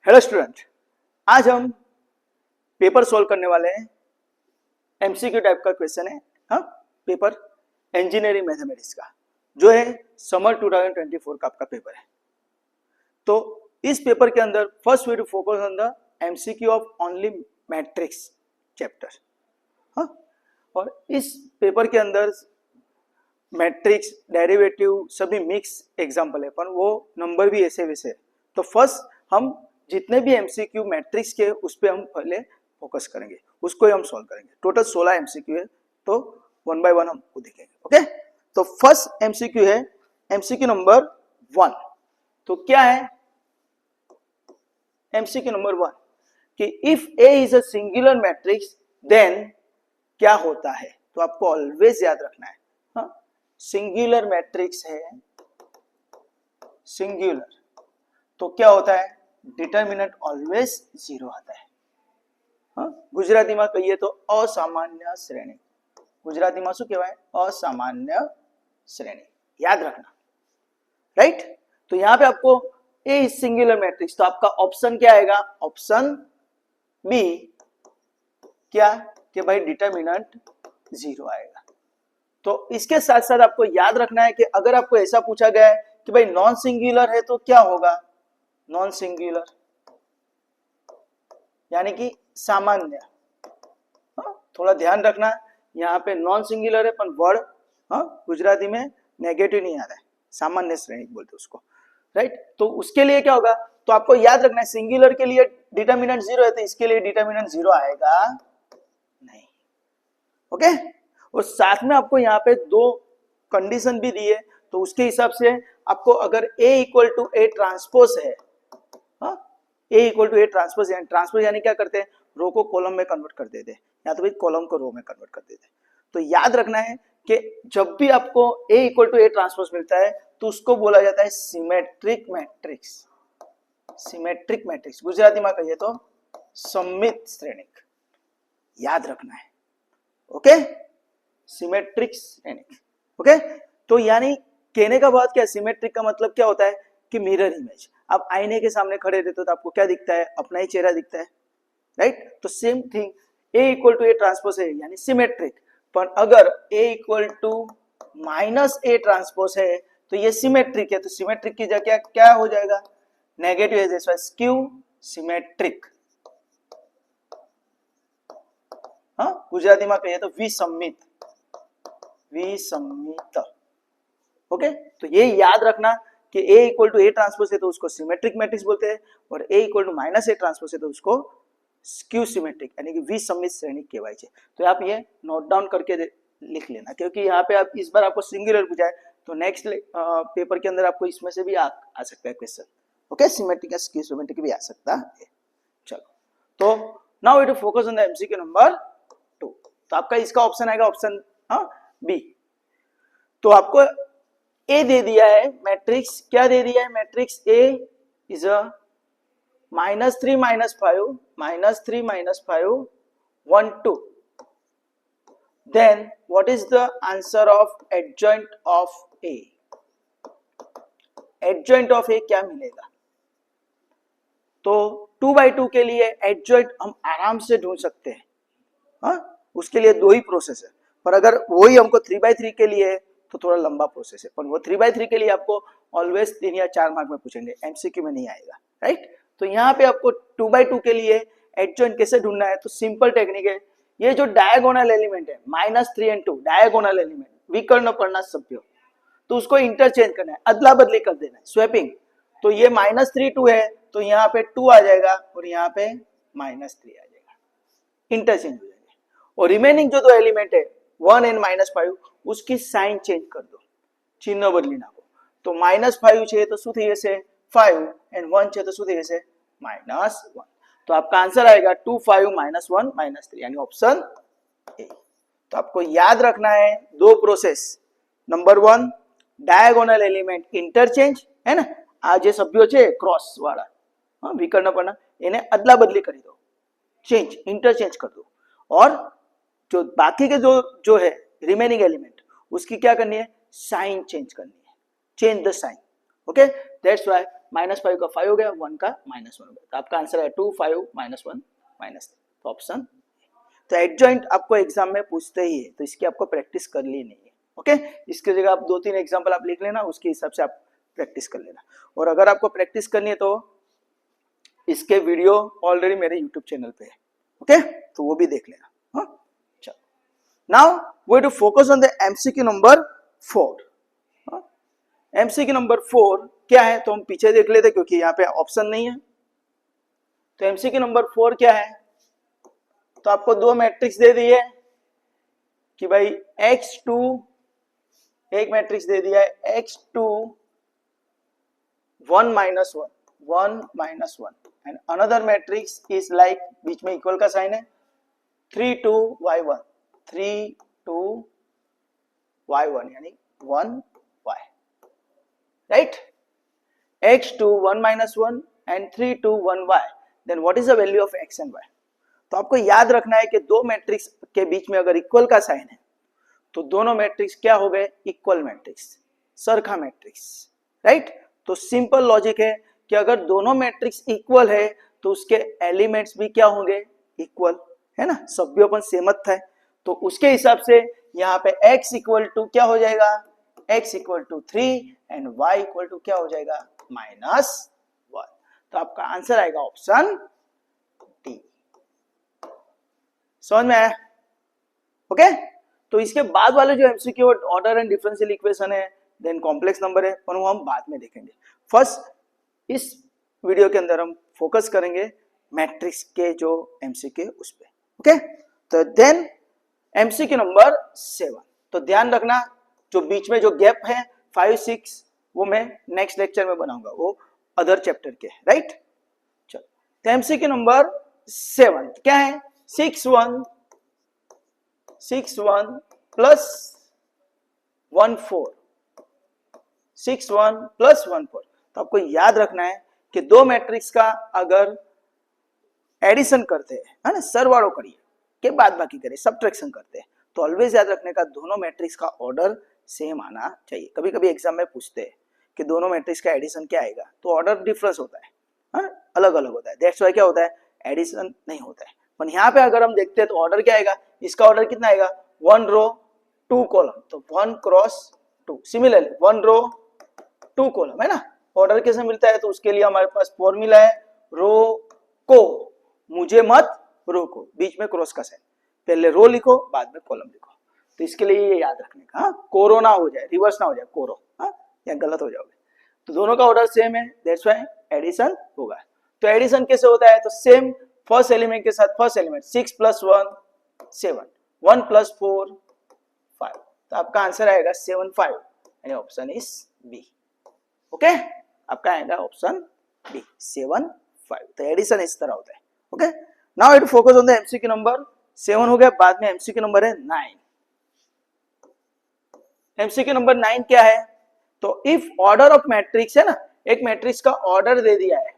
Hello student, आज हम paper solve करने वाले हैं। एमसीक्यू टाइप का क्वेश्चन है। हाँ, पेपर इंजीनियरिंग मैथमेटिक्स का जो है समर 2024 का आपका पेपर है। तो इस पेपर के अंदर first we to focus on the MCQ of only matrix chapter. हाँ, और इस पेपर के अंदर मैट्रिक्स डेरिवेटिव सभी मिक्स एग्जाम्पल है, पर वो नंबर भी ऐसे वैसे है। तो फर्स्ट हम जितने भी एमसीक्यू मैट्रिक्स के उस पर हम पहले फोकस करेंगे, उसको ही हम सॉल्व करेंगे। टोटल 16 एमसीक्यू है, तो वन बाय वन हमको देखेंगे। ओके, तो फर्स्ट एमसीक्यू है एमसीक्यू नंबर 1। तो क्या है एमसीक्यू नंबर 1 कि if A is a singular matrix then क्या होता है। तो आपको ऑलवेज याद रखना है, हाँ, सिंगुलर मैट्रिक्स है, सिंगुलर, तो क्या होता है, डिटरमिनेंट ऑलवेज 0 आता है। हाँ, गुजराती में कहिए तो असामान्य श्रेणी। गुजराती में शू कहवाय, असामान्य श्रेणी, याद रखना, राइट। तो यहाँ पे आपको ए सिंगुलर मैट्रिक्स, तो आपका ऑप्शन क्या आएगा, ऑप्शन बी, क्या कि भाई डिटरमिनेंट 0 आएगा। तो इसके साथ साथ आपको याद रखना है कि अगर आपको ऐसा पूछा गया है कि भाई नॉन सिंगुलर है तो क्या होगा, नॉन सिंगुलर यानी कि सामान्य। हाँ, थोड़ा ध्यान रखना, यहाँ पे नॉन सिंगुलर है पर वर्ड गुजराती में नेगेटिव नहीं आ रहा है, सामान्य श्रेणी बोलते उसको, राइट। तो उसके लिए क्या होगा, तो आपको याद रखना है सिंगुलर के लिए डिटरमिनेंट 0 है, तो इसके लिए डिटरमिनेंट 0 आएगा नहीं। ओके, और साथ में आपको यहाँ पे दो कंडीशन भी दी है, तो उसके हिसाब से आपको अगर A equal to A transpose है, A equal to A transpose, transpose यानी क्या करते हैं, रो को कॉलम में कन्वर्ट कर देते हैं, या तो भाई कॉलम को रो में कन्वर्ट कर देते हैं। तो याद रखना है कि जब भी आपको ए इक्वल टू ए ट्रांसपोज मिलता है तो उसको बोला जाता है symmetric matrix. Symmetric matrix Gujarati में कहिए तो सममित श्रेणिक, याद रखना है। Okay, symmetric Shrenik. ओके, तो यानी कहने का बात क्या, सिमेट्रिक का मतलब क्या होता है कि मिरर इमेज। आप आईने के सामने खड़े रहते हो तो आपको क्या दिखता है, अपना ही चेहरा दिखता है, राइट। तो same thing A equal to A transpose है यानी सिमेट्रिक, पर अगर A equal to minus A transpose है तो ये सिमेट्रिक है। तो सिमेट्रिक की जगह क्या हो जाएगा, नेगेटिव है, जैसे स्क्यू सिमेट्रिक। हाँ, गुजराती में कहिए तो विसम्मित, विसम्मित। ओके, तो ये याद रखना कि A equal to A transpose है तो उसको सिमेट्रिक मैट्रिक्स बोलते हैं, और A equal to minus A transpose है तो उसको स्क्यू सिमेट्रिक यानी कि विसम्मित श्रेणी कहवाय छे। तो आप ये नोट डाउन करके लिख लेना, क्योंकि यहाँ पे आप इस बार आपको सिंगुलर पूछा है तो नेक्स्ट पेपर के अंदर आपको इसमें से भी आ सकता है क्वेश्चन। ओके, सिमेट्रिक या स्क्यू सिमेट्रिक भी आ सकता है। चलो, तो now we to focus on the MCQ number 2। तो आपका इसका ऑप्शन आएगा ऑप्शन बी। तो आपको ए दे दिया है मैट्रिक्स, क्या दे दिया है matrix, A is a -3 -5 -3 -5 1 2। Then what is the answer of adjoint of A. Adjoint of A क्या मिलेगा, तो 2/2 के लिए एडजॉइंट हम आराम से ढूंढ सकते हैं। हाँ, उसके लिए दो ही प्रोसेस है, पर अगर वही हमको 3/3 के लिए है तो थोड़ा लंबा प्रोसेस है, पर वो 3/3 के लिए आपको ऑलवेज 3 या 4 मार्क में पूछेंगे, एमसीक्यू में नहीं आएगा, राइट। तो यहाँ पे आपको 2/2 के लिए एडजॉइंट कैसे ढूंढना है, तो सिंपल टेक्निक है, ये जो डायगोनल एलिमेंट है -3 और 2 डायगोनल एलिमेंट, विकर्ण पढ़ना सभ्य, तो उसको इंटरचेंज करना है, अदला बदली कर देना है, स्वैपिंग। तो ये -3 2 है तो यहाँ पे 2 आ जाएगा और यहाँ पे -3 आ जाएगा, इंटरचेंज हो जाएगा। और रिमेनिंग जो दो एलिमेंट है 1 एंड -5 उसकी साइन चेंज कर दो, चिन्ह बदली नाखो। तो -5 છે તો શું થઈ જશે 5 एंड 1 છે તો શું થઈ જશે -1। तो आपका आंसर आएगा 2 5 -1 -3 यानी ऑप्शन ए। तो आपको याद रखना है दो process, number 1 diagonal element interchange है ना, आ जे सभ्यो છે क्रॉस वाला, हाँ, विकर्ण पढ़ना, इन्हें अदला बदली कर दो, चेंज इंटरचेंज कर दो, और जो बाकी के जो है रिमेनिंग एलिमेंट उसकी क्या करनी है, साइन चेंज करनी है, change the sign. Okay, that's why -5 का 5 हो गया, 1 का -1 हो गया, तो आपका आंसर है 2 5 -1 -3, तो ऑप्शन। तो एडजॉइंट आपको एग्जाम में पूछते ही है, तो इसकी आपको प्रैक्टिस कर ली नहीं है। ओके, इसकी जगह आप 2-3 एग्जाम्पल आप लिख लेना, उसके हिसाब से आप प्रैक्टिस कर लेना। और अगर आपको प्रैक्टिस करनी है तो इसके वीडियो ऑलरेडी मेरे यूट्यूब चैनल पे है। ओके, तो वो भी देख लेना। हाँ, चलो now we to focus on the MCQ number 4। MCQ number 4 क्या है तो हम पीछे देख लेते, क्योंकि यहाँ पे ऑप्शन नहीं है। तो एमसीक्यू नंबर 4 क्या है, तो आपको दो मैट्रिक्स दे दी है कि भाई x2, एक मैट्रिक्स दे दिया है x2 1 -1 1 -1 and another matrix is like, बीच में इक्वल का साइन है, 3 2 y1 3 2 y1 यानी 1 y, right. x2 1 -1 and 3 2 1 y, then what is the value of x and y। तो आपको याद रखना है कि दो मैट्रिक्स के बीच में अगर इक्वल का साइन है तो दोनों मैट्रिक्स क्या हो गए, इक्वल मैट्रिक्स, सरखा मैट्रिक्स, राइट। तो सिंपल लॉजिक है कि अगर दोनों मैट्रिक्स इक्वल है तो उसके एलिमेंट्स भी क्या होंगे, इक्वल, है ना, सभ्योपन सेमत है। तो उसके हिसाब से यहाँ पे x इक्वल टू क्या हो जाएगा, x equal to 3 and y equal to क्या हो जाएगा, -1। तो आपका आंसर आएगा ऑप्शन डी। समझ में आया? ओके, तो इसके बाद वाले जो MCQ order and differential equation है, देन कॉम्प्लेक्स नंबर है, पर वो हम बाद में देखेंगे। फर्स्ट इस वीडियो के अंदर हम फोकस करेंगे मैट्रिक्स के जो एमसीक्यू उस पे। ओके, तो देन एमसीक्यू नंबर 7, तो ध्यान रखना जो बीच में जो गैप है 5 6 वो मैं नेक्स्ट लेक्चर में बनाऊंगा, वो अदर चैप्टर के, राइट। चलो, तो एमसीक्यू नंबर 7 क्या है, 6 1 प्लस 1 4 6 1 प्लस 1 4। तो आपको याद रखना है कि दो मैट्रिक्स का अगर एडिशन करते हैं, है ना, सरवाड़ो करिए के बाद बाकी करें, सब्ट्रैक्शन करते हैं, तो ऑलवेज याद रखने का दोनों मैट्रिक्स का ऑर्डर सेम आना चाहिए। कभी कभी एग्जाम में पूछते हैं कि दोनों मैट्रिक्स का एडिशन क्या आएगा, तो ऑर्डर डिफरेंस होता है, अलग अलग होता है, दैट्स वाई क्या होता है, एडिशन नहीं होता है। पर यहाँ पे अगर हम देखते हैं तो ऑर्डर क्या आएगा, इसका ऑर्डर कितना आएगा, 1 रो 2 कॉलम, तो 1 क्रॉस 2, सिमिलरली 1 रो 2 कॉलम, है ना। ऑर्डर कैसे मिलता है, तो उसके लिए हमारे पास फॉर्मूला है, रो को मुझे मत रोको, बीच में क्रॉस का साइन, पहले रो लिखो बाद में कॉलम लिखो। तो इसके लिए ये याद रखने का, कोरो ना हो जाए, रिवर्स ना हो जाए कोरो, या गलत हो जाओगे। तो दोनों का ऑर्डर सेम है, दैट्स व्हाई एडिशन होगा। तो एडिशन कैसे होता है, तो सेम फर्स्ट एलिमेंट के साथ फर्स्ट एलिमेंट 6 + 1 7 1 + 4 5, तो आपका आंसर आएगा 7 5 यानी ऑप्शन इज बी। ओके, आपका आएगा ऑप्शन बी 7 5। तो एडिशन इस तरह होता है। Okay, now it focus on the MCQ number 7 हो गया, बाद में एमसीक्यू नंबर है 9। एमसीक्यू नंबर 9 क्या है, तो इफ ऑर्डर ऑफ मैट्रिक्स है ना, एक मैट्रिक्स का ऑर्डर दे दिया है,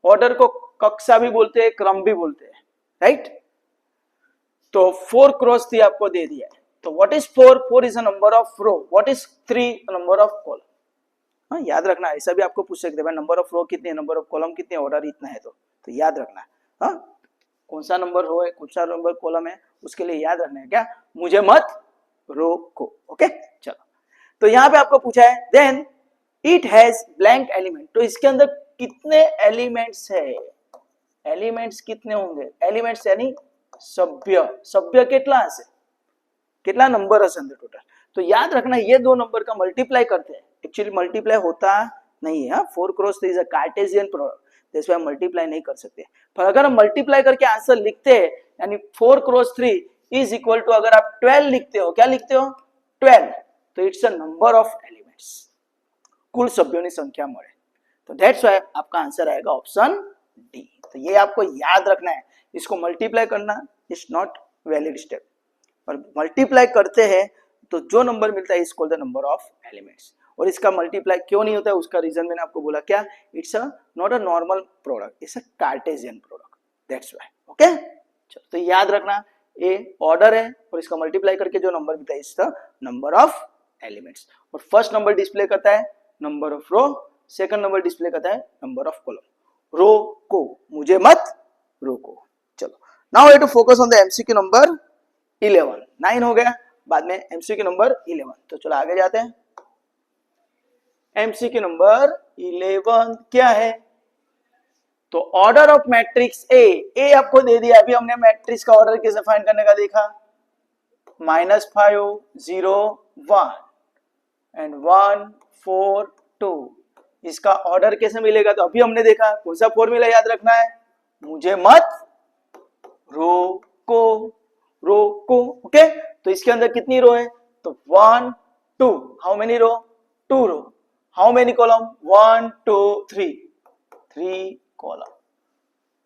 ऑर्डर को कक्षा भी बोलते हैं, क्रम भी बोलते हैं, राइट। तो 4 क्रॉस 3 आपको दे दिया है, तो what is 4, 4 is a number of row, what is 3 number of column. हाँ, याद रखना, ऐसा भी आपको पूछ सकते हैं, नंबर ऑफ रो कितने, नंबर ऑफ कॉलम कितने, ऑर्डर इतना है, तो याद रखना, हाँ, कौन सा नंबर रो है, कौन सा नंबर कॉलम है, उसके लिए याद रखना है क्या, मुझे मत रोको। ओके, चलो, तो यहाँ पे आपको पूछा है then it has blank element, तो इसके अंदर कितने एलिमेंट्स है, एलिमेंट्स कितने होंगे, एलिमेंट्स यानी सभ्य, सभ्य कितना है, कितना नंबर है अंदर टोटल। तो याद रखना ये दो नंबर का मल्टीप्लाई करते हैं, एक्चुअली मल्टीप्लाई होता नहीं है, 4 cross 3 is a Cartesian product, जैसे हम मल्टीप्लाई नहीं कर सकते। पर अगर हम मल्टीप्लाई करके आंसर लिखते हैं, यानी 4 क्रॉस 3 इज इक्वल टू, अगर आप 12 लिखते हो, क्या लिखते हो 12, तो it's a number of elements, कुल सभ्यों की संख्या મળે। तो दैट्स व्हाई आपका आंसर आएगा ऑप्शन डी। तो ये आपको याद रखना है, इसको मल्टीप्लाई करना इज नॉट वैलिड स्टेप, और मल्टीप्लाई करते हैं तो जो नंबर मिलता है is called the number of elements. और इसका मल्टीप्लाई क्यों नहीं होता है, उसका रीजन मैंने आपको बोला, क्या, it's a not a normal product, it's a Cartesian product, that's why. Okay, तो याद रखना ये ऑर्डर है और इसका मल्टीप्लाई करके जो नंबर मिलता है is the number of elements. और फर्स्ट नंबर डिस्प्ले करता है number of row, second number display करता है नंबर ऑफ कॉलम। रोको, मुझे मत रोको। चलो, now I to focus on the MCQ number 11। 9 हो गया, बाद में एमसीक्यू नंबर 11। तो चलो आगे जाते हैं। एमसीक्यू नंबर 11 क्या है? तो ऑर्डर ऑफ मैट्रिक्स ए आपको दे दिया। अभी हमने मैट्रिक्स का ऑर्डर कैसे फाइंड करने का देखा, -5 0 1 एंड 1 4 2। इसका ऑर्डर कैसे मिलेगा? तो अभी हमने देखा, कौन सा फॉर्मूला याद रखना है, मुझे मत रोको, रोको। ओके, तो इसके अंदर कितनी रो है? तो 1 2, हाउ मेनी रो? 2 रो। How many column? 1 2 3 column.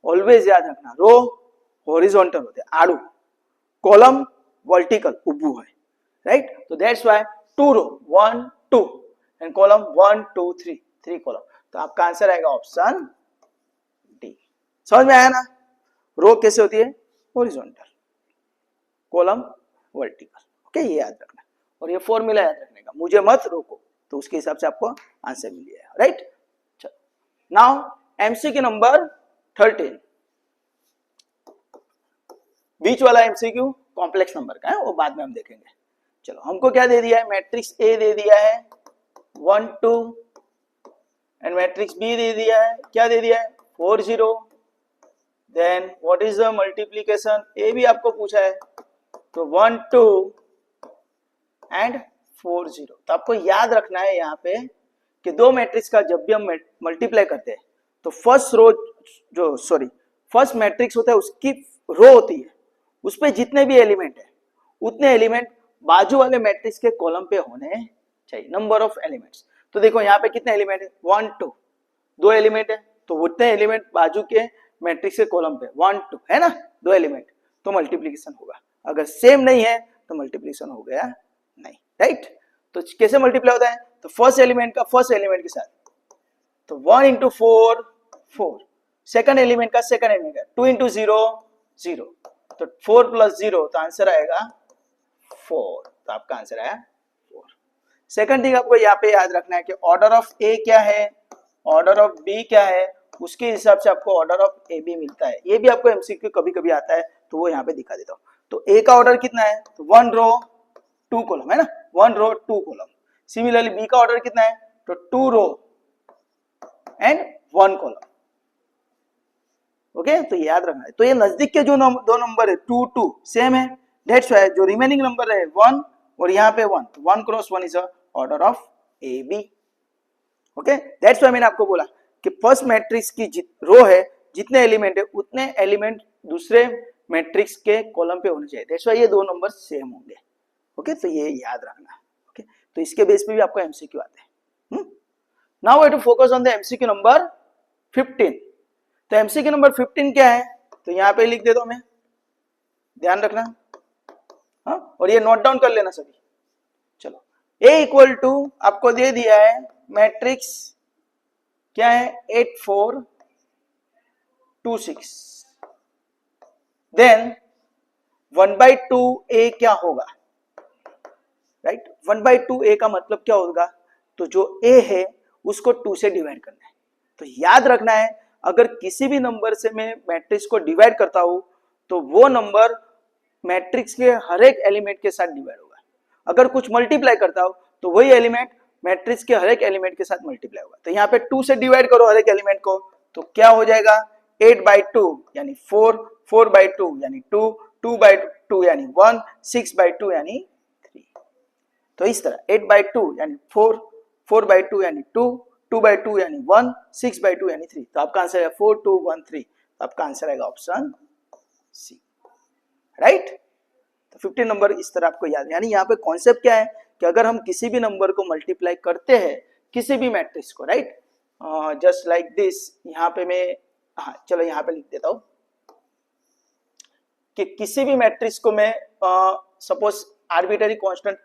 Always याद रखना, रो हॉरिजॉन्टल होते हैं आड़ू, कॉलम वर्टिकल उभू है, राइट? तो that's why 2 row 1 2 and column 1 2 3 column. तो आपका आंसर आएगा ऑप्शन डी। समझ में आया ना? रो कैसे होती है? Horizontal, column vertical. ओके, ये याद रखना और ये फॉर्मूला याद रखने का, मुझे मत रोको। तो उसके हिसाब से आपको आंसर मिल जाएगा, राइट? चलो, नाउ एमसीक्यू नंबर 13। बीच वाला एमसीक्यू कॉम्प्लेक्स नंबर का है, वो बाद में हम देखेंगे। चलो, हमको क्या दे दिया है? मैट्रिक्स ए दे दिया है 1 2 एंड मैट्रिक्स बी दे दिया है, क्या दे दिया है? 4 0। Then what is the multiplication? A भी आपको पूछा है, तो 1 2 एंड 4 0। तो आपको याद रखना है यहाँ पे कि दो मैट्रिक्स का जब भी हम मल्टीप्लाई करते हैं तो फर्स्ट मैट्रिक्स होता है, उसकी रो होती है, उस पे जितने भी एलिमेंट है उतने एलिमेंट बाजू वाले मैट्रिक्स के कॉलम पे होने चाहिए, नंबर ऑफ एलिमेंट्स। तो देखो यहाँ पे कितने एलिमेंट है? 1 2, 2 एलिमेंट है, तो उतने एलिमेंट बाजू के मैट्रिक्स के कॉलम पे 1 2 है ना, 2 एलिमेंट, तो मल्टीप्लीकेशन होगा। अगर सेम नहीं है तो मल्टीप्लीकेशन हो गया नहीं, राइट? तो कैसे मल्टीप्लाई होता है? तो फर्स्ट एलिमेंट का फर्स्ट एलिमेंट के साथ, तो 1 इंटू 4 4, सेकंड एलिमेंट का सेकंड एलिमेंट का 2 इंटू 0 0, तो 4 प्लस 0, तो आंसर आएगा 4। तो आपका आंसर आया 4। सेकंड थिंग आपको यहाँ पे याद रखना है कि ऑर्डर ऑफ ए क्या है, ऑर्डर ऑफ बी क्या है, उसके हिसाब से आपको ऑर्डर ऑफ ए बी मिलता है। ये भी आपको एमसीक्यू कभी कभी आता है, तो वो यहाँ पे दिखा देता हूँ। तो ए का ऑर्डर कितना है? तो 1 रो 2 कॉलम है ना, 1 रो 2 कॉलम। सिमिलरली बी का ऑर्डर कितना है? तो 2 रो एंड 1 कॉलम। ओके, तो याद रखना है। तो ये नजदीक के जो दो नंबर है 2 2 सेम है, दैट्स व्हाई जो रिमेनिंग नंबर है 1 और यहाँ पे 1, 1 cross 1 is a order of A B. Okay, that's why मैंने आपको बोला कि फर्स्ट मैट्रिक्स की रो है, जितने एलिमेंट है उतने एलिमेंट दूसरे मैट्रिक्स के कॉलम पे होने चाहिए, दैट्स व्हाई ये दो नंबर सेम होंगे। ओके, तो ये याद रखना। ओके, तो इसके बेस पे भी आपको एमसीक्यू आते हैं। Now I to focus on the MCQ number 15। तो एमसीक्यू नंबर 15 क्या है? तो यहाँ पे लिख देता हूं मैं, ध्यान रखना। हाँ, और ये नोट डाउन कर लेना सभी। चलो, ए इक्वल टू आपको दे दिया है मैट्रिक्स क्या है? 8 4 2 6। देन 1/2 ए क्या होगा? राइट, 1/2 ए का मतलब क्या होगा? तो जो ए है उसको 2 से डिवाइड करना है। तो याद रखना है, अगर किसी भी नंबर से मैं मैट्रिक्स को डिवाइड करता हूं तो वो नंबर मैट्रिक्स के हर एक एलिमेंट के साथ डिवाइड होगा। अगर कुछ मल्टीप्लाई करता हूं तो वही एलिमेंट मैट्रिक्स के हर एक एलिमेंट के साथ मल्टीप्लाई होगा। तो यहाँ पे 2 से डिवाइड करो हर एक एलिमेंट को, तो क्या हो जाएगा? 8/2 यानी 4, 4/2 यानी 2, 2/2 यानी 1, 6/2 यानी 3। तो इस तरह 8/2 यानी 4, 4/2 यानी 2, 2/2 यानी 1, 6/2 यानी 3। तो आपका आंसर है 4 2 1 3। तो आपका आंसर आएगा ऑप्शन सी, राइट? तो 15 नंबर इस तरह आपको याद, यानी यहाँ पे कॉन्सेप्ट क्या है कि अगर हम किसी भी नंबर को मल्टीप्लाई करते हैं किसी भी मैट्रिक्स को, राइट, जस्ट लाइक दिस, यहाँ पे मैं, हाँ चलो यहाँ पे लिख देता हूं कि किसी भी मैट्रिक्स को मैं सपोज आर्बिटरी कांस्टेंट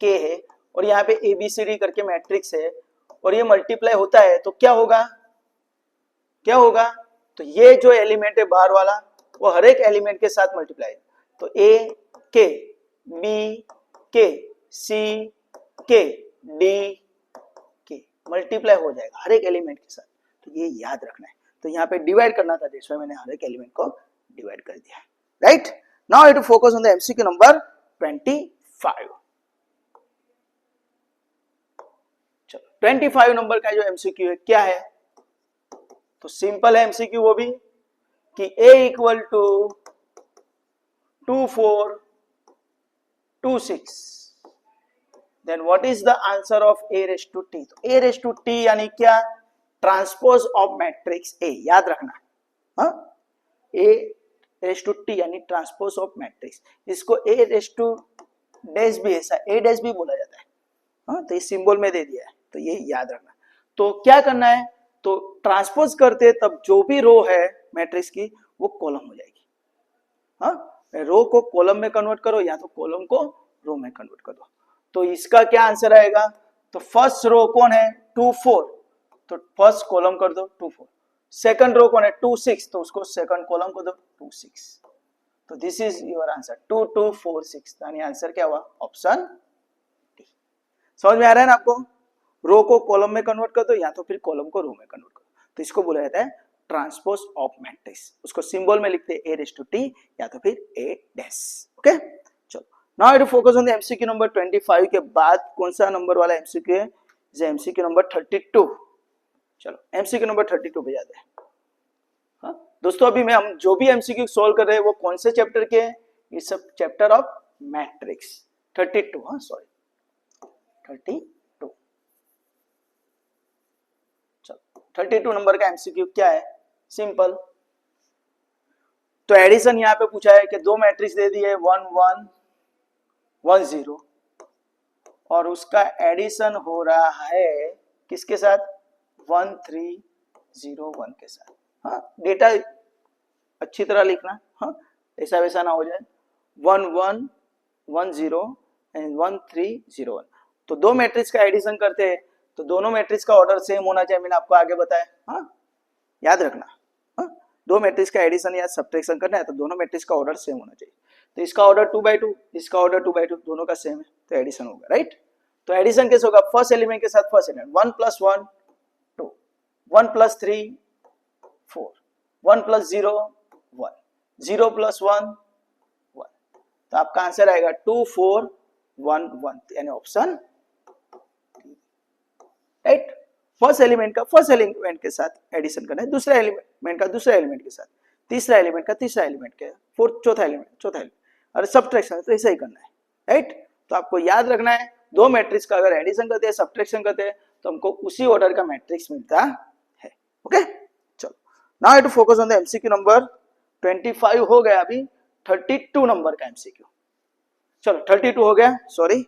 के है और यहाँ पे ABCD करके मैट्रिक्स है और ये मल्टीप्लाई होता है, तो क्या होगा? क्या होगा? तो ये जो एलिमेंट है बाहर वाला वो हर एक एलिमेंट के साथ मल्टीप्लाई, तो A के, B के, C के, D के, मल्टीप्लाई हो जाएगा हर एक एलिमेंट के साथ, तो ये याद रखना है। तो यहाँ पे डिवाइड करना था, जैसे मैंने हर एक एलिमेंट को डिवाइड कर दिया, right. Now I to focus on the MCQ number 25। चलो 25 नंबर का जो एमसीक्यू है क्या है, तो सिंपल है एमसीक्यू वो भी कि a equal to 2 4 2 6, then what is the answer of a raise to t। तो a रेज टू t यानी क्या, ट्रांसपोज ऑफ मैट्रिक्स a, याद रखना। हाँ, a रेज टू t यानी ट्रांसपोज ऑफ मैट्रिक्स, इसको a रेज टू डैश भी, ऐसा a डैश भी बोला जाता है। हाँ, तो इस सिंबल में दे दिया है, तो ये याद रखना। तो क्या करना है, तो ट्रांसपोज करते तब जो भी रो है मैट्रिक्स की वो कॉलम हो जाएगी। हाँ, रो को कॉलम में कन्वर्ट करो या तो कॉलम को रो में कन्वर्ट कर दो। तो इसका क्या आंसर आएगा, तो फर्स्ट रो कौन है 2 4, तो फर्स्ट कॉलम कर दो 2 4। सेकंड रो कौन है 2 6, तो उसको सेकंड कॉलम कर दो 2 6। तो दिस इज योर आंसर 2 2 4 6, यानी आंसर क्या हुआ, ऑप्शन डी। समझ में आ रहा है ना आपको, रो को कॉलम में कन्वर्ट कर दो या तो फिर कॉलम को रो में कन्वर्ट कर दो, तो इसको बोला जाता है ट्रांसपोज ऑफ मैट्रिक्स। उसको सिंबल में लिखते हैं a रेज टू t या तो फिर a डैश। ओके, चलो now I to focus on the MCQ number 25 के बाद कौन सा नंबर वाला एमसीक्यू है, जो एमसीक्यू नंबर 32। चलो एमसीक्यू नंबर 32 पे जाते हैं। हाँ दोस्तों, अभी हम जो भी एमसीक्यू सॉल्व कर रहे हैं वो कौन से चैप्टर के हैं, ये सब चैप्टर ऑफ मैट्रिक्स 32। हाँ सॉरी 32। 32 नंबर का एमसीक्यू क्या है, सिंपल। तो एडिशन यहां पे पूछा है कि दो मैट्रिक्स दे दिए 1 1 1 0 और उसका एडिशन हो रहा है किसके साथ, 1 3 0 1 के साथ। हाँ, डेटा अच्छी तरह लिखना, हाँ ऐसा वैसा ना हो जाए। 1 1 1 0 एंड 1 3 0 1, तो दो मैट्रिक्स का एडिशन करते हैं तो दोनों मैट्रिक्स का ऑर्डर सेम होना चाहिए, मैंने आपको आगे बताया। हाँ याद रखना, हाँ दो मैट्रिक्स का एडिशन या सब्ट्रैक्शन करना है तो दोनों मैट्रिक्स का ऑर्डर सेम होना चाहिए। तो इसका ऑर्डर 2 by 2, इसका ऑर्डर 2 by 2, दोनों का सेम है तो एडिशन होगा, राइट। तो एडिशन कैसे होगा, फर्स्ट एलिमेंट के साथ फर्स्ट एलिमेंट 1 + 1 2, 1 + 3 4, 1 + 0 1, 0 + 1 1, तो आपका आंसर आएगा 2 4 1 1, यानी ऑप्शन राइट। फर्स्ट एलिमेंट का फर्स्ट एलिमेंट के साथ एडिशन करना है, दूसरा एलिमेंट का दूसरा एलिमेंट के साथ, तीसरा एलिमेंट का तीसरा एलिमेंट के, फोर्थ चौथा एलिमेंट, और सब्ट्रैक्शन तो ऐसा ही करना है, राइट। तो आपको याद रखना है दो मैट्रिक्स का अगर एडिशन करते हैं सब्ट्रैक्शन करते हैं तो हमको उसी ऑर्डर का मैट्रिक्स मिलता है। ओके, चलो now I to focus on the MCQ number 25 हो गया, अभी 32 नंबर का एमसीक्यू। चलो 32 हो गया, सॉरी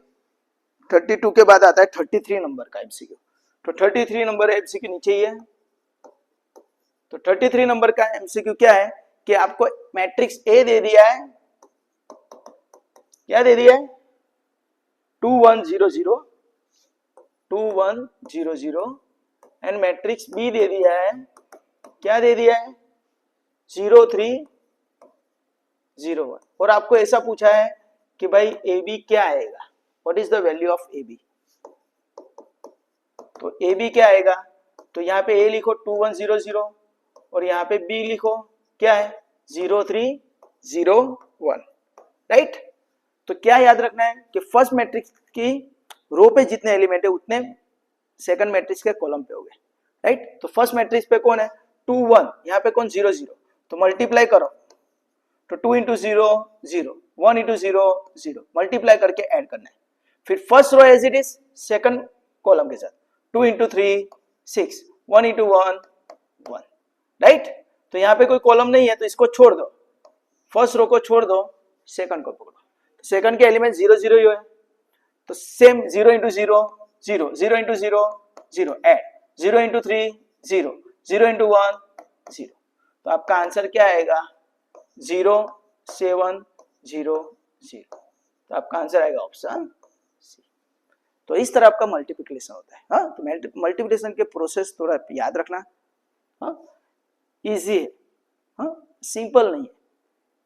32 के बाद आता है 33 नंबर का एमसीक्यू। तो 33 नंबर एमसीक्यू नीचे ही है। तो 33 नंबर का एमसीक्यू क्या है कि आपको मैट्रिक्स ए दे दिया है, क्या दे दिया है 2 1 0 0 2 1 0 0 एंड मैट्रिक्स बी दे दिया है, क्या दे दिया है 0 3 0 1, और आपको ऐसा पूछा है कि भाई ए बी क्या आएगा, what is the value of A B. तो ए बी क्या आएगा, तो यहाँ पे ए लिखो 2 1 0 0 और यहाँ पे बी लिखो क्या है 0 3 0 1, राइट। तो क्या याद रखना है कि फर्स्ट मैट्रिक्स की रो पे जितने एलिमेंट है उतने सेकंड मैट्रिक्स के कॉलम पे हो गए, राइट। तो फर्स्ट मैट्रिक्स पे कौन है 2 1, यहाँ पे कौन 0 0, तो मल्टीप्लाई करो, तो 2 × 0 0, 1 × 0 0, मल्टीप्लाई करके ऐड करना है। फिर first row as it is second column के साथ 2 × 3 6, 1 × 1 1, राइट। तो यहाँ पे कोई कॉलम नहीं है तो इसको छोड़ दो, फर्स्ट रो को छोड़ दो, सेकंड को पकड़ो। तो सेकंड के एलिमेंट 0 0 ही है, तो सेम 0 × 0 0, 0 × 0 0, ऐड 0 × 3 0, 0 × 1 0, तो आपका आंसर क्या आएगा 0 7 0 0, तो आपका आंसर आएगा ऑप्शन सी। तो इस तरह आपका मल्टीप्लिकेशन होता है। हाँ, तो मल्टीप्लिकेशन के प्रोसेस थोड़ा याद रखना। हाँ, इजी है, हाँ सिंपल नहीं है,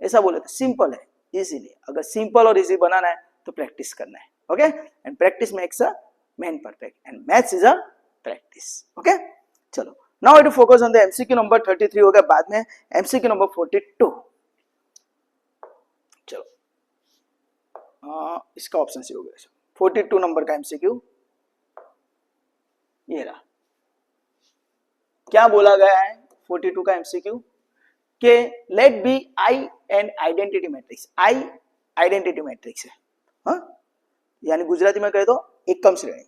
ऐसा बोले तो सिंपल है, इजीली। अगर सिंपल और इजी बनाना है तो प्रैक्टिस करना है। Okay, and practice makes a man perfect and maths is a practice. Okay, चलो now I to focus on the MCQ number 33 हो गया, बाद में एमसीक्यू नंबर 42। चलो इसका ऑप्शन सी हो गया 42 नंबर का एमसीक्यू, ये रहा। क्या बोला गया है 42 का एमसीक्यू के let be I an identity matrix. I identity matrix है, हाँ? यानी गुजराती में कहे तो एकम श्रेणी।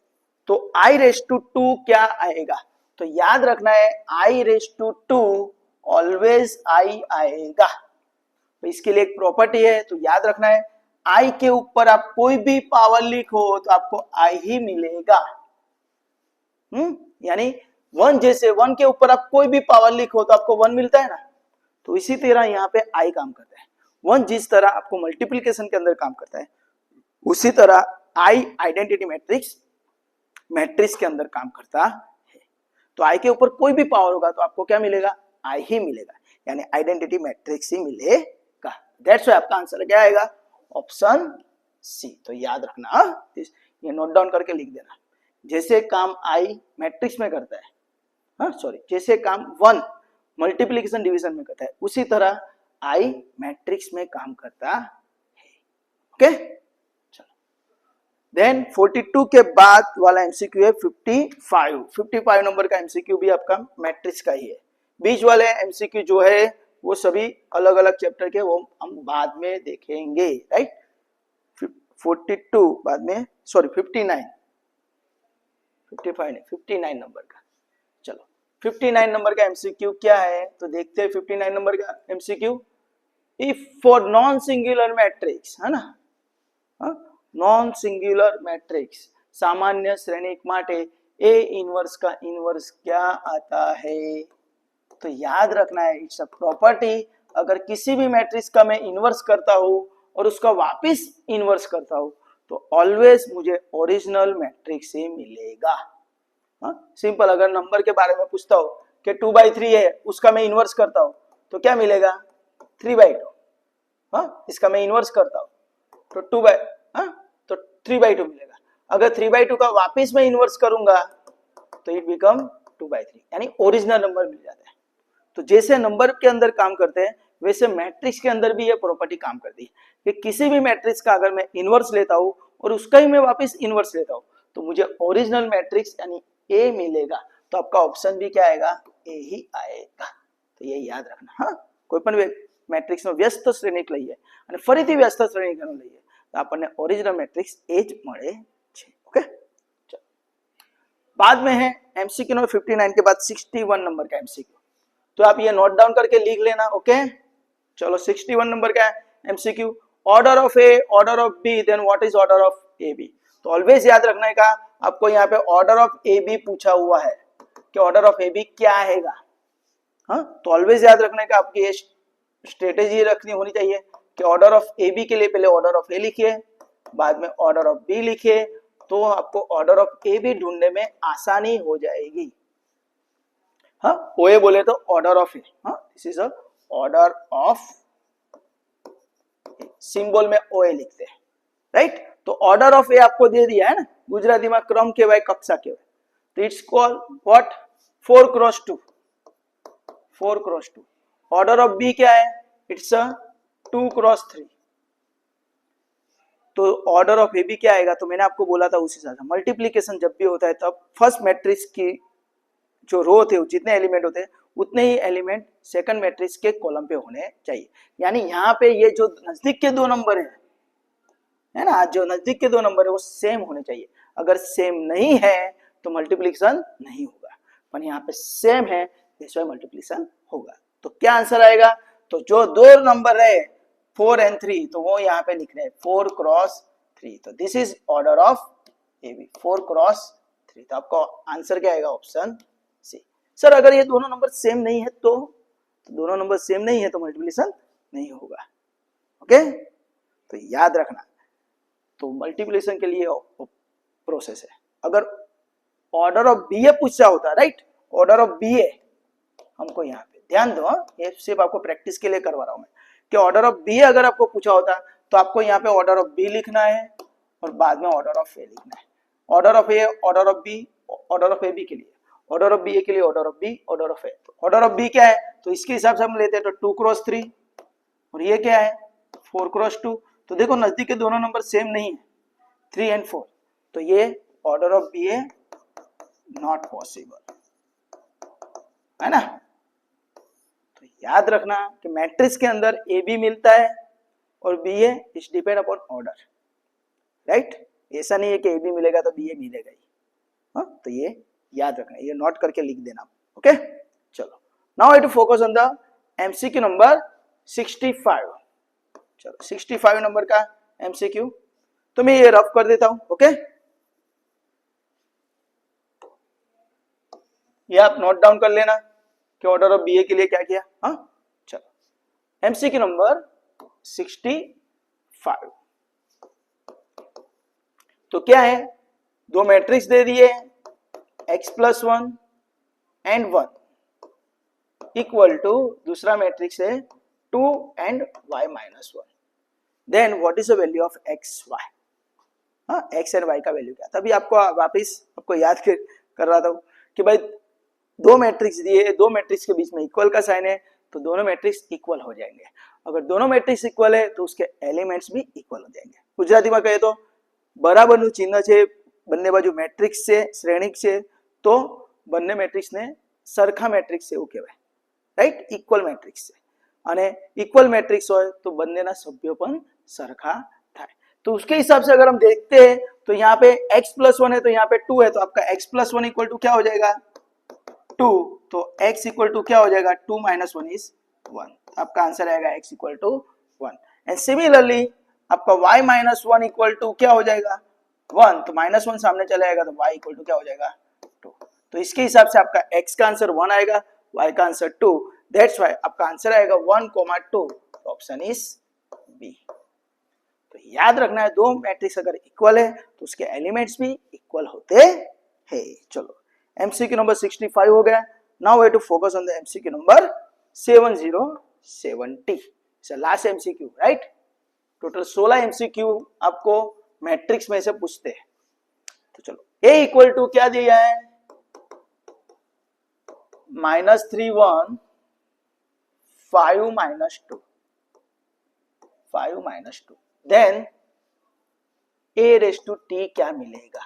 तो आई रेस टू 2 क्या आएगा? तो याद रखना है आई रेस टू 2 ऑलवेज आई आएगा। तो इसके लिए एक प्रॉपर्टी है, तो याद रखना है आई के ऊपर आप कोई भी पावर लिखो तो आपको आई ही मिलेगा। यानी 1 जैसे 1 के ऊपर आप कोई भी पावर लिखो तो आपको 1 मिलता है ना, तो इसी तरह यहाँ पे आई काम करता है। 1 जिस तरह आपको मल्टीप्लिकेशन के अंदर काम करता है, उसी तरह आई आइडेंटिटी मैट्रिक्स के अंदर काम करता है। तो आई के ऊपर कोई भी पावर होगा तो आपको क्या मिलेगा? आई ही मिलेगा, यानी आइडेंटिटी मैट्रिक्स ही मिलेगा। दैट्स व्हाई आपका आंसर क्या आएगा? Option C. तो याद रखना, ये नोट डाउन करके लिख देना। जैसे काम आई मैट्रिक्स में करता है, जैसे काम 1 मल्टीप्लिकेशन डिवीजन में करता है, उसी तरह आई मैट्रिक्स में काम करता है। ओके, चलो देन 42 के बाद वाला एमसीक्यू है 55 नंबर का एमसीक्यू भी आपका मैट्रिक्स का ही है। बीच वाले एमसीक्यू जो है वो सभी अलग अलग चैप्टर के, वो हम बाद में देखेंगे, राइट। 42 बाद में, सॉरी 59 नंबर का। चलो 59 नंबर का एमसीक्यू क्या है तो देखते हैं। 59 नंबर का MCQ, if for non singular matrix, है ना, नॉन सिंगुलर मैट्रिक्स सामान्य श्रेणिक माटे ए इनवर्स का इनवर्स क्या आता है? तो याद रखना है इट्स अ प्रॉपर्टी। अगर किसी भी मैट्रिक्स का मैं इनवर्स करता हूं और उसका वापस इनवर्स करता हूं तो ऑलवेज मुझे ओरिजिनल मैट्रिक्स ही मिलेगा। सिंपल। अगर नंबर के बारे में पूछता हूं कि 2/3 है, उसका मैं इनवर्स करता हूं तो क्या मिलेगा? 3/2। इसका मैं इनवर्स करता हूं तो 3/2 मिलेगा। अगर 3/2 का वापस मैं इनवर्स करूंगा तो इट बिकम 2/3, यानी ओरिजिनल नंबर मिल जाता है। तो जैसे नंबर के अंदर काम करते हैं वैसे मैट्रिक्स के अंदर भी ये प्रॉपर्टी काम करती है कि किसी भी मैट्रिक्स का अगर मैं इनवर्स लेता हूं और उसका ही मैं वापस इनवर्स लेता हूं तो मुझे ओरिजिनल मैट्रिक्स यानी ए मिलेगा। तो आपका ऑप्शन भी क्या आएगा? ए ही आएगा। तो ये याद रखना। हाँ, कोई पण मैट्रिक्स में व्यस्त श्रेणिक લઈએ અને ફરીથી વ્યસ્ત શ્રેણીકરણ લઈએ તો આપણને ઓરિજિનલ મેટ્રિક્સ એ જ મળે છે। ઓકે, ચલો बाद में है एमसीक्यू नंबर 59 के बाद 61 नंबर का एमसीक्यू। तो आप ये नोट डाउन करके लिख लेना। ओके, चलो 61 नंबर का MCQ, order of A, order of B, then what is order of A B. तो ऑलवेज याद रखना है का आपको यहाँ पे ऑर्डर ऑफ ए बी पूछा हुआ है कि ऑर्डर ऑफ ए बी क्या आएगा। तो ऑलवेज याद रखना है कि आपकी ये स्ट्रेटेजी रखनी होनी चाहिए कि ऑर्डर ऑफ ए बी के लिए पहले ऑर्डर ऑफ ए लिखिए, बाद में ऑर्डर ऑफ बी लिखिए, तो आपको ऑर्डर ऑफ ए बी ढूंढने में आसानी हो जाएगी। ओए बोले तो order of A, this is a order of, symbol में ओए लिखते हैं, राइट। तो ऑर्डर ऑफ ए आपको दे दिया है ना, गुजराती में क्रम कहवाय, कक्षा कहवाय, तो it's called what? 4x2। Order of B क्या है? It's a 2x3। तो ऑर्डर ऑफ ए बी क्या आएगा? तो मैंने आपको बोला था उसी हिसाब से मल्टीप्लीकेशन जब भी होता है तब फर्स्ट मैट्रिक्स की जो रो थे, जितने एलिमेंट होते हैं उतने ही एलिमेंट सेकंड मैट्रिक्स के कॉलम पे होने चाहिए। यानी यहाँ पे ये जो नजदीक के 2 नंबर है ना, जो नजदीक के 2 नंबर है वो सेम होने चाहिए। अगर सेम नहीं है तो मल्टीप्लिकेशन नहीं होगा, पर यहाँ पे सेम है इसलिए मल्टीप्लिकेशन होगा। तो क्या आंसर आएगा? तो जो 2 नंबर है 4 और 3 तो वो यहाँ पे लिख रहे हैं 4x3। तो this is order of A B, 4x3। तो आपका आंसर क्या आएगा? ऑप्शन सी। सर अगर ये दोनों नंबर सेम नहीं है तो दोनों नंबर सेम नहीं है तो मल्टीप्लिकेशन नहीं होगा। ओके, तो याद रखना। तो मल्टीप्लिकेशन के लिए प्रोसेस है। अगर ऑर्डर ऑफ बी ए पूछा होता, राइट, ऑर्डर ऑफ बी ए, हमको यहाँ पे ध्यान दो, ये सिर्फ आपको प्रैक्टिस के लिए करवा रहा हूं मैं कि ऑर्डर ऑफ बी अगर आपको पूछा होता तो आपको यहाँ पे ऑर्डर ऑफ बी लिखना है और बाद में ऑर्डर ऑफ ए लिखना है। Order of A, order of B order of A B के लिए, ऑर्डर ऑफ बी ए के लिए order of B, order of A. तो ऑर्डर ऑफ बी क्या है, तो इसके हिसाब से हम लेते हैं तो 2 क्रॉस 3, और ये क्या है 4 क्रॉस 2। तो देखो नजदीक के दोनों नंबर सेम नहीं है, 3 एंड 4, तो ये order of B A not possible, है ना। तो याद रखना कि मैट्रिक्स के अंदर ए बी मिलता है और B A is depend upon order, right. ऐसा नहीं है कि ए बी मिलेगा तो बी ए मिलेगा ही, हाँ, तो ये याद रखना, ये नोट करके लिख देना, ओके। चलो now I to focus on the MCQ number 65। चलो 65 नंबर का एमसीक्यू, तो मैं ये रफ कर देता हूं, ओके। ये आप नोट डाउन कर लेना कि ऑर्डर ऑफ बी ए के लिए क्या किया, हाँ। चलो एमसीक्यू नंबर 65, तो क्या है, दो मैट्रिक्स दे दिए x+1 एंड 1 इक्वल टू दूसरा मैट्रिक्स है 2 and y-1। Then what is the value of x y, हाँ, x एंड y का वैल्यू क्या। तभी आपको वापिस आपको याद कर रहा था कि भाई दो मैट्रिक्स दिए, दो मैट्रिक्स के बीच में इक्वल का साइन है, तो दोनों मैट्रिक्स इक्वल हो जाएंगे। अगर दोनों मैट्रिक्स इक्वल है तो उसके एलिमेंट्स भी इक्वल हो जाएंगे। गुजराती में कहे तो बराबरનું ચિહ્ન છે બંને બાજુ મેટ્રિક્સ છે, શ્રેણિક છે, તો બંને મેટ્રિક્સને સરખા મેટ્રિક્સ છે એવું કહેવાય, રાઈટ। ઇક્વલ મેટ્રિક્સ છે અને ઇક્વલ મેટ્રિક્સ હોય તો બંનેના સભ્યો પણ સરખા થાય। तो उसके हिसाब से अगर हम देखते हैं तो यहाँ पे x+1 है तो यहाँ पे 2 है, तो आपका x+1 इक्वल टू क्या हो जाएगा 2, तो x इक्वल टू क्या हो जाएगा 2 - 1 इज 1, आपका आंसर आएगा x equal to 1। And similarly आपका y-1 इक्वल टू क्या हो जाएगा 1, तो -1 सामने चला जाएगा तो y इक्वल टू क्या हो जाएगा 2। तो इसके हिसाब से आपका x का आंसर 1 आएगा, y का आंसर 2, दैट्स व्हाई आपका आंसर आएगा 1, 2, ऑप्शन इज बी। तो याद रखना है दो मैट्रिक्स अगर इक्वल है तो उसके एलिमेंट्स भी इक्वल होते हैं। चलो एमसीक्यू नंबर 65 हो गया। Now we have to focus on the MCQ number 7070, last MCQ, right. Total 16 MCQ आपको मैट्रिक्स में से पूछते हैं। तो चलो a इक्वल टू क्या दिया है -3 1 5 - 2, 5 - 2, देन a⁻t क्या मिलेगा।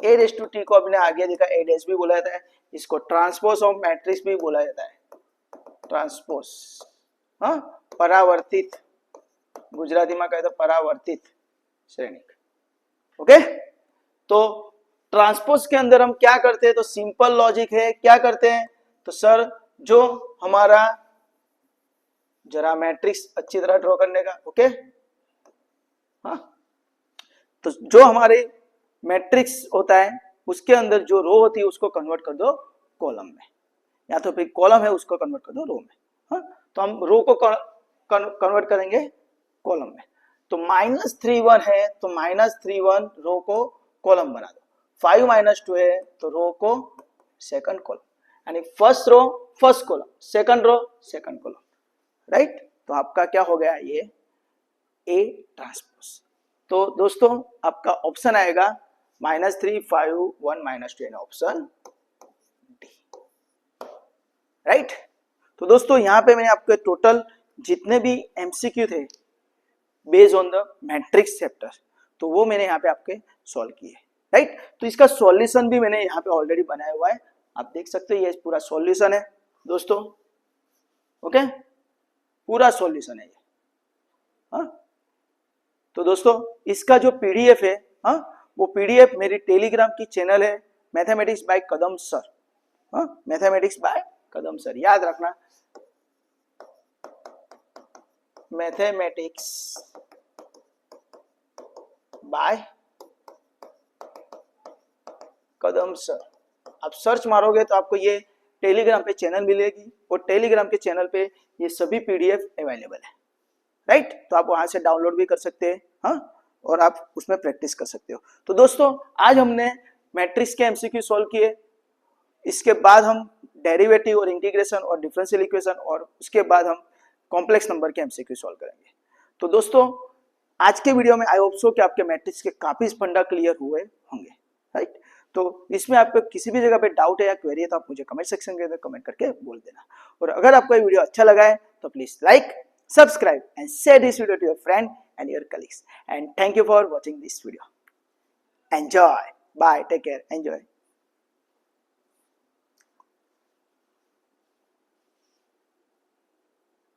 a⁻t को अपने आगे देखा a' भी बोला जाता है, इसको ट्रांसपोज ऑफ मैट्रिक्स भी बोला जाता है, ट्रांसपोज, हाँ, परावर्तित, गुजराती में कहते परावर्तित श्रेणिक, ओके। तो ट्रांसपोज के अंदर हम क्या करते हैं, तो सिंपल लॉजिक है, क्या करते हैं तो सर जो हमारा, जरा मैट्रिक्स अच्छी तरह ड्रॉ करने का, ओके, हाँ। तो जो हमारे मैट्रिक्स होता है उसके अंदर जो रो होती है उसको कन्वर्ट कर दो कॉलम में, या तो फिर कॉलम है उसको कन्वर्ट कर दो रो में, हाँ। तो हम रो को कन्वर्ट करेंगे कॉलम में, तो -3 1 है तो -3 1 रो को कॉलम बना दो, 5 - 2 है तो रो को सेकंड कॉलम, यानी first row first column, second row second column, right. तो आपका क्या हो गया ये ए ट्रांसपोज। तो दोस्तों आपका ऑप्शन आएगा -3 5 1 - 2, ऑप्शन डी, राइट। तो दोस्तों यहाँ पे मैंने आपके टोटल जितने भी एमसीक्यू थे based on the matrix chapter, तो वो मैंने यहाँ पे आपके सॉल्व किए, राइट। तो इसका सॉल्यूशन भी मैंने यहाँ पे ऑलरेडी बनाया हुआ है, आप देख सकते हैं, ये पूरा सॉल्यूशन है दोस्तों, ओके, पूरा सॉल्यूशन है ये, हाँ। तो दोस्तों इसका जो पीडीएफ है, हाँ, वो पीडीएफ मेरी टेलीग्राम की चैनल है मैथमेटिक्स बाय कदम सर, हाँ, मैथमेटिक्स बाय कदम सर, याद रखना मैथमेटिक्स बाय कदम सर। आप सर्च मारोगे तो आपको ये टेलीग्राम पे चैनल मिलेगी, और टेलीग्राम के चैनल पे ये सभी पीडीएफ अवेलेबल है, राइट। तो आप वहां से डाउनलोड भी कर सकते हैं, हाँ, और आप उसमें प्रैक्टिस कर सकते हो। तो दोस्तों आज हमने मैट्रिक्स के एमसीक्यू सॉल्व किए, इसके बाद हम डेरिवेटिव और इंटीग्रेशन और डिफरेंशियल इक्वेशन, और उसके बाद हम कॉम्प्लेक्स नंबर के एमसीक्यू सॉल्व करेंगे। तो दोस्तों आज के वीडियो में आई होप सो कि आपके मैट्रिक्स के काफी फंडा क्लियर हुए होंगे, राइट। तो इसमें आपको किसी भी जगह पे डाउट है या क्वेरी है तो आप मुझे कमेंट सेक्शन के अंदर कमेंट करके बोल देना। और अगर आपको ये वीडियो अच्छा लगा है तो please like, subscribe and share this video to your friend and your colleagues, and thank you for watching this video. Enjoy, bye, take care, enjoy.